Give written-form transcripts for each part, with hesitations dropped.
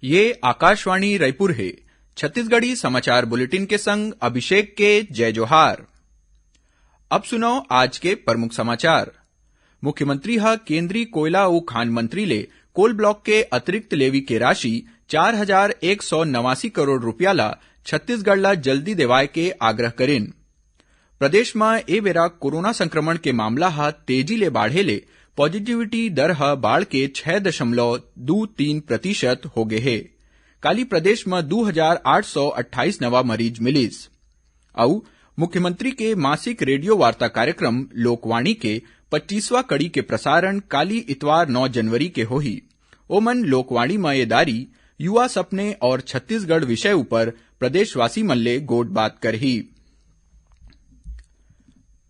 ये आकाशवाणी रायपुर है। छत्तीसगढ़ी समाचार बुलेटिन के संग अभिषेक के जय जोहार। अब सुनो आज के प्रमुख समाचार। मुख्यमंत्री हा केंद्रीय कोयला और खान मंत्री ले कोल ब्लॉक के अतिरिक्त लेवी के राशि 4,189 करोड़ रुपया ला छत्तीसगढ़ ला जल्दी देवाय के आग्रह करेन। प्रदेश में ए बेरा कोरोना संक्रमण के मामला हा तेजी ले बाढ़े ले पॉजिटिविटी दर हा बाढ़ के 6.23% हो गए है। काली प्रदेश में 2,828 नवा मरीज मिलिस। और मुख्यमंत्री के मासिक रेडियो वार्ता कार्यक्रम लोकवाणी के 25वां कड़ी के प्रसारण काली इतवार 9 जनवरी के होही। ओमन लोकवाणी में ये दारी युवा सपने और छत्तीसगढ़ विषय ऊपर प्रदेशवासी मन ले गोट बात करही।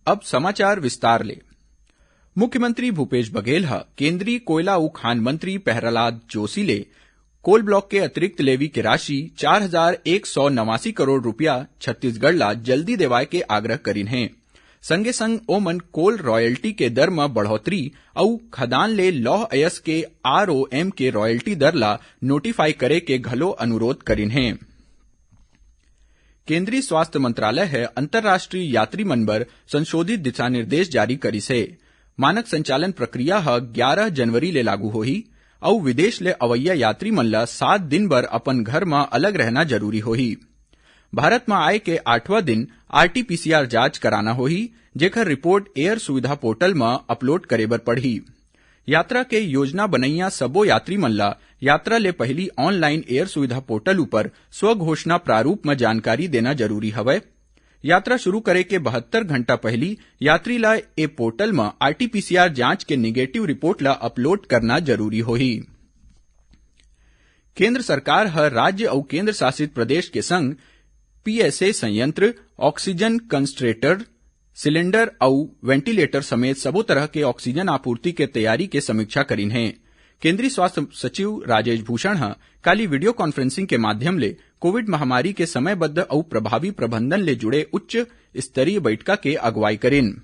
अब समाचार विस्तार ले। मुख्यमंत्री भूपेश बघेल हा केंद्रीय कोयला और खान मंत्री प्रहलाद जोशी ले कोल ब्लॉक के अतिरिक्त लेवी की राशि 4,189 करोड़ रुपया छत्तीसगढ़ ला जल्दी देवाय के आग्रह करीन है। संगे संग ओमन कोल रॉयल्टी के दर में बढ़ोतरी और खदान ले लौह अयस के ROM के रॉयल्टी दर ला नोटिफाई करे के घलो अनुरोध करीन है। केंद्रीय स्वास्थ्य मंत्रालय है अंतर्राष्ट्रीय यात्री मन बर संशोधित दिशा निर्देश जारी करिस है। मानक संचालन प्रक्रिया 11 जनवरी ले लागू होही और विदेश ले अवैया यात्री मन ला 7 दिन बर अपन घर में अलग रहना जरूरी होही। भारत में आए के 8वां दिन RT-PCR जांच कराना होही, जेकर रिपोर्ट एयर सुविधा पोर्टल में अपलोड करे बर पड़ही। यात्रा के योजना बनैया सबो यात्री मन ला यात्रा ले पहली ऑनलाइन एयर सुविधा पोर्टल ऊपर स्व घोषणा प्रारूप में जानकारी देना जरूरी हवय। यात्रा शुरू करे के 72 घंटा पहली यात्री ला ए पोर्टल में RT-PCR जांच के निगेटिव रिपोर्ट ला अपलोड करना जरूरी होही। केंद्र सरकार हर राज्य और केंद्र शासित प्रदेश के संग PSA संयंत्र, ऑक्सीजन कंसंट्रेटर, सिलेंडर और वेंटिलेटर समेत सबो तरह के ऑक्सीजन आपूर्ति के तैयारी के समीक्षा करीन है। केंद्रीय स्वास्थ्य सचिव राजेश भूषण हा काली वीडियो कॉन्फ्रेंसिंग के माध्यम ले कोविड महामारी के समयबद्ध और प्रभावी प्रबंधन ले जुड़े उच्च स्तरीय बैठका के अगुवाई करेन।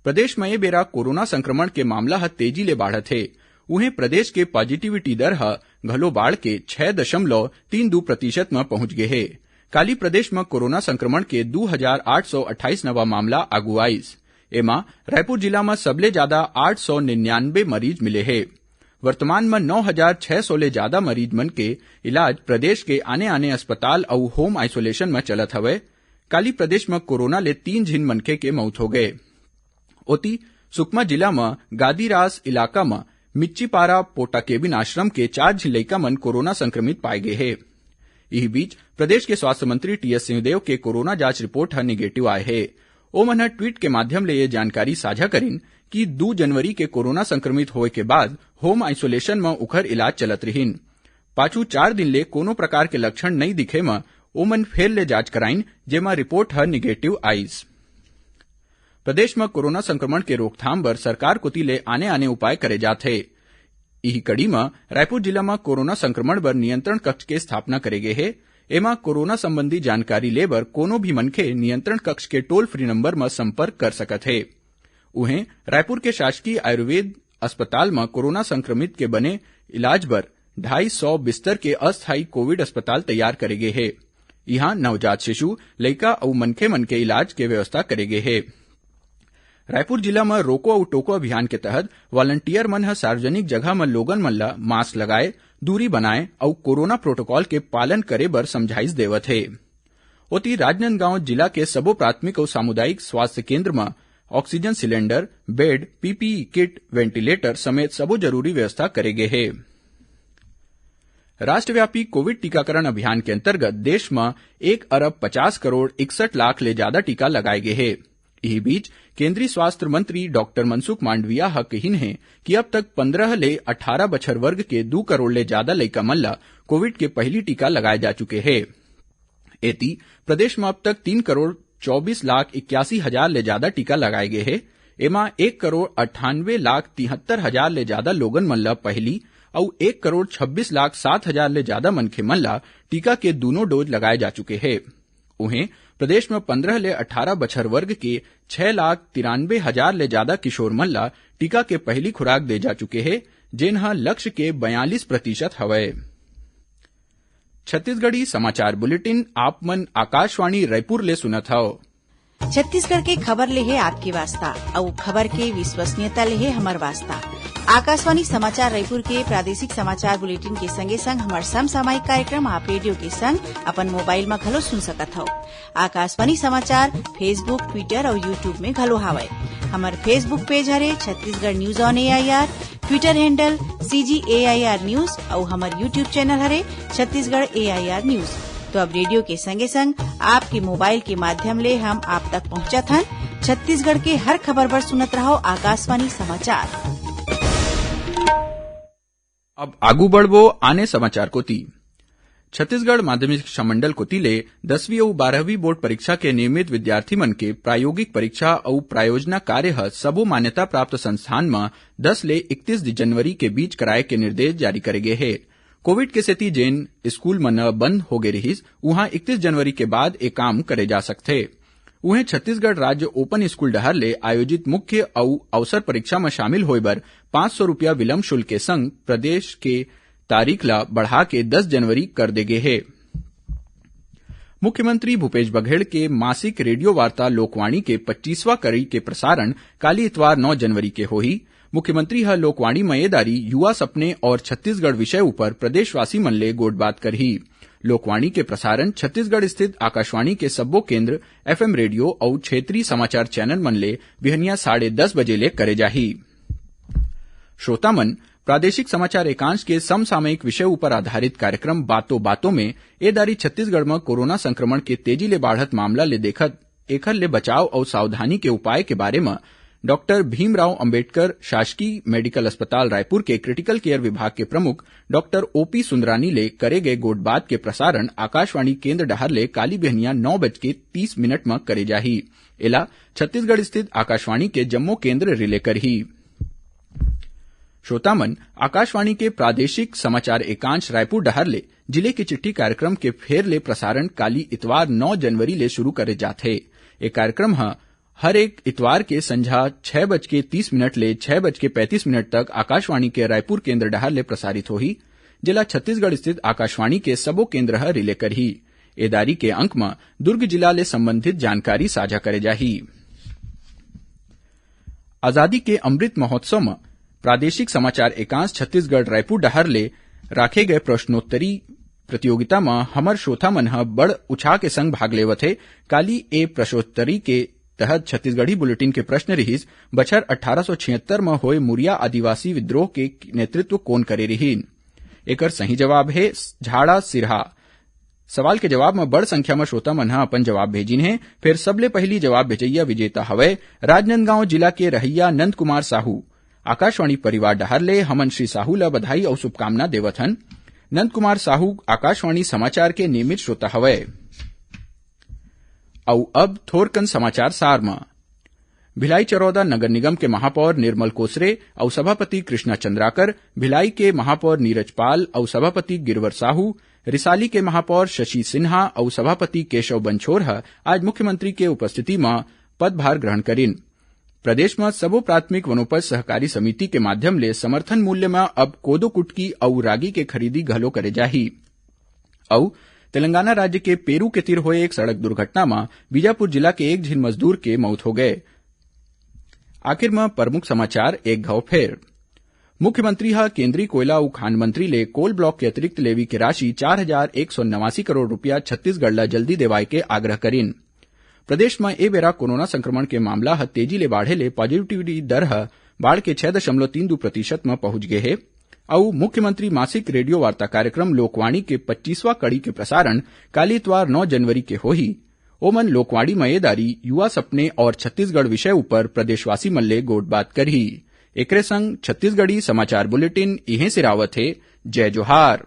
प्रदेश में ये बेरा कोरोना संक्रमण के मामला हा तेजी ले बाढ़त है। उन्हें प्रदेश के पॉजिटिविटी दर हा घलो बाढ़ के 6.32% में पहुंच गए है। काली प्रदेश में कोरोना संक्रमण के 2,828 नवा मामला आगू आइस। एमा रायपुर जिला में सबले ज्यादा 899 मरीज मिले हैं। वर्तमान में 9,600 ले ज्यादा मरीज मन के इलाज प्रदेश के आने अस्पताल और होम आइसोलेशन में चलत हवे। काली प्रदेश में कोरोना ले 3 झिन मनखे के मौत हो गए। ओती सुकमा जिला में गादीरास इलाका में मिच्चीपारा पोटाकेबिन आश्रम के 4 झिन लइका मन कोरोना संक्रमित पाए गए हैं। इस बीच प्रदेश के स्वास्थ्य मंत्री TS सिंहदेव के कोरोना जांच रिपोर्ट निगेटिव आए है। ओमन ट्वीट के माध्यम ले ये जानकारी साझा करीन कि 2 जनवरी के कोरोना संक्रमित होए के बाद होम आइसोलेशन में उखर इलाज चलत रहीन। पाछू 4 दिन ले कोनो प्रकार के लक्षण नहीं दिखे में ओमन फेर ले जांच कराइन, जेमा रिपोर्ट निगेटिव आइस। प्रदेश में कोरोना संक्रमण के रोकथाम बर सरकार कोती ले आने उपाय करे जात है। इही कड़ी में रायपुर जिला में कोरोना संक्रमण बर नियंत्रण कक्ष के स्थापना करे गए है। एमा कोरोना संबंधी जानकारी ले बर कोनो भी मनखे नियंत्रण कक्ष के टोल फ्री नंबर में संपर्क कर सकत है। उन्हें रायपुर के शासकीय आयुर्वेद अस्पताल में कोरोना संक्रमित के बने इलाज बर 250 बिस्तर के अस्थायी कोविड अस्पताल तैयार करे गए है। यहाँ नवजात शिशु, लइका और मनखे मन के इलाज के व्यवस्था करे गए है। रायपुर जिला में रोको और टोको अभियान के तहत वॉलंटियर मन सार्वजनिक जगह में लोगन मन ला मास्क लगाए, दूरी बनाए और कोरोना प्रोटोकॉल के पालन करे बर समझाइश देवत है। ओती राजनांदगांव जिला के सबो प्राथमिक और सामुदायिक स्वास्थ्य केंद्र में ऑक्सीजन सिलेंडर, बेड, PPE किट, वेंटिलेटर समेत सबो जरूरी व्यवस्था करे गए है। राष्ट्रव्यापी कोविड टीकाकरण अभियान के अंतर्गत देश में 1,50,61,00,000 ले ज्यादा टीका लगाए गए हैं। इसी बीच केंद्रीय स्वास्थ्य मंत्री डॉक्टर मनसुख मांडविया कहिन है कि अब तक 15 ले 18 बछर वर्ग के 2 करोड़ ले ज्यादा लइका मन ला कोविड के पहली टीका लगाए जा चुके हैं। एती प्रदेश में अब तक 3,24,81,000 ले ज्यादा टीका लगाए गए हैं। एमा 1,98,73,000 ले ज्यादा लोगन मन ला पहली और 1,26,07,000 ले ज्यादा मनखे मन ला टीका के दोनों डोज लगाए जा चुके हैं। उन्हें प्रदेश में 15 ले 18 बछर वर्ग के 6,93,000 ले ज्यादा किशोर मन ला टीका के पहली खुराक दे जा चुके हैं, जेनहा लक्ष्य के 42% हवय। छत्तीसगढ़ी समाचार बुलेटिन आप मन आकाशवाणी रायपुर ले सुनत हव। छत्तीसगढ़ के खबर ले है आपके वास्ता और खबर के विश्वसनीयता ले है हमर वास्ता। आकाशवाणी समाचार रायपुर के प्रादेशिक समाचार बुलेटिन के संगे संग हमार समसामयिक कार्यक्रम आप रेडियो के संग अपन मोबाइल में घलो सुन सकत हव। आकाशवाणी समाचार फेसबुक, ट्विटर और यूट्यूब में घलो हावय। हमार फेसबुक पेज हरे Chhattisgarh news on AIR, Twitter handle CGAIR news और हमार यूट्यूब चैनल हरे छत्तीसगढ़ AIR न्यूज। तो अब रेडियो के संगे संग आपके मोबाइल के माध्यम ले हम आप तक पहुंचत हन। छत्तीसगढ़ के हर खबर पर सुनत रहो आकाशवाणी समाचार। अब आगू बढ़बो आने समाचार कोती। छत्तीसगढ़ माध्यमिक शिक्षा मंडल कोती ले 10वीं और 12वीं बोर्ड परीक्षा के नियमित विद्यार्थी मन के प्रायोगिक परीक्षा और प्रायोजना कार्य ह सबो मान्यता प्राप्त संस्थान में 10 ले 31 जनवरी के बीच कराए के निर्देश जारी करे गए है। कोविड के सेती जेन स्कूल मन बंद हो गए रहिस उहाँ 31 जनवरी के बाद ए काम करे जा सकथे। उहें छत्तीसगढ़ राज्य ओपन स्कूल डहर ले आयोजित मुख्य और अवसर परीक्षा में शामिल होए बर 500 रुपया विलम्ब शुल्क के संग प्रदेश के तारीख ला बढ़ा के 10 जनवरी कर दे गए है। मुख्यमंत्री भूपेश बघेल के मासिक रेडियो वार्ता लोकवाणी के 25वां कड़ी के प्रसारण काली इतवार 9 जनवरी के होही। मुख्यमंत्री ह लोकवाणी मयेदारी युवा सपने और छत्तीसगढ़ विषय ऊपर प्रदेशवासी मन ले गोटबात करही। लोकवाणी के प्रसारण छत्तीसगढ़ स्थित आकाशवाणी के सब्बो केंद्र, FM रेडियो और क्षेत्रीय समाचार चैनल मन ले बिहनिया 10:30 बजे ले करे जाही। श्रोता मन प्रादेशिक समाचार एकांश के समसामयिक विषय ऊपर आधारित कार्यक्रम बातों बातों में ए दारी छत्तीसगढ़ में कोरोना संक्रमण के तेजी ले बढ़त मामला ले देखत एखर ले बचाव और सावधानी के उपाय के बारे में डॉक्टर भीमराव अंबेडकर शासकीय मेडिकल अस्पताल रायपुर के क्रिटिकल केयर विभाग के प्रमुख डॉक्टर OP सुंदरानी ले करे गए गोटबात के प्रसारण आकाशवाणी केंद्र डहर ले काली बिहनिया 9:30 में करे जाही। एला छत्तीसगढ़ स्थित आकाशवाणी के जम्मू केंद्र रिले करही। श्रोता मन आकाशवाणी के प्रादेशिक समाचार एकांश रायपुर डहर ले जिले की चिट्ठी कार्यक्रम के फेर ले प्रसारण काली इतवार 9 जनवरी ले शुरू करे जाथे। ये कार्यक्रम हर एक इतवार के संझा 6:30 ले 6:35 तक आकाशवाणी के रायपुर केंद्र डहर ले प्रसारित होही। जिला छत्तीसगढ़ स्थित आकाशवाणी के सबो केंद्र रिले करही। एदारी के अंक में दुर्ग जिला ले संबंधित जानकारी साझा करे जाही। आजादी के अमृत महोत्सव में प्रादेशिक समाचार एकांश छत्तीसगढ़ रायपुर डहर ले राखे गए प्रश्नोत्तरी प्रतियोगिता में हमर श्रोता मन बड़ उत्साह के संग भाग लेवत है। काली ए प्रश्नोत्तरी के तहत छत्तीसगढ़ी बुलेटिन के प्रश्न रहिस बछर 1876 में होए मुरिया आदिवासी विद्रोह के नेतृत्व कौन करे रहीन। एकर सही जवाब है झाड़ा सिरहा। सवाल के जवाब में बड़ संख्या में श्रोता मन अपन जवाब भेजिन है। फिर सबले पहली जवाब भेजैया विजेता हवय राजनांदगांव जिला के रहैया नंद कुमार साहू। आकाशवाणी परिवार डहर ले हमन श्री साहू ला बधाई और शुभकामना देवत हन। नंद कुमार साहू आकाशवाणी समाचार के नियमित श्रोता हवय। और अब थोरकन समाचार सार में भिलाई चरौदा नगर निगम के महापौर निर्मल कोसरे और सभापति कृष्णा चंद्राकर, भिलाई के महापौर नीरज पाल और सभापति गिरवर साहू, रिसाली के महापौर शशि सिन्हा और सभापति केशव बंछोर आज मुख्यमंत्री के उपस्थिति में पदभार ग्रहण करीन। प्रदेश में सबो प्राथमिक वनोपज सहकारी समिति के माध्यम ले समर्थन मूल्य में अब कोदो कुटकी और रागी के खरीदी घलो करे जाही। और तेलंगाना राज्य के पेरू के तीर हुए एक सड़क दुर्घटना में बीजापुर जिला के एक झीन मजदूर के मौत हो गए। आखिर में प्रमुख समाचार एक घाव फेर। मुख्यमंत्री केंद्रीय कोयला और खान मंत्री ले कोल ब्लॉक के अतिरिक्त लेवी की राशि 4,189 करोड़ रुपया छत्तीसगढ़ ला जल्दी देवाए के आग्रह करीन। प्रदेश में ए बेरा कोरोना संक्रमण के मामला तेजी ले बाढ़े ले पॉजिटिविटी दर बाढ़ के 6.32% में पहुंच गए है। और मुख्यमंत्री मासिक रेडियो वार्ता कार्यक्रम लोकवाणी के 25वां कड़ी के प्रसारण काली इतवार 9 जनवरी के होही। ओमन लोकवाणी मयेदारी युवा सपने और छत्तीसगढ़ विषय ऊपर प्रदेशवासी मन ले गोटबात करही। एकरे संग छत्तीसगढ़ी समाचार बुलेटिन इहें सिरावत है। जय जोहार।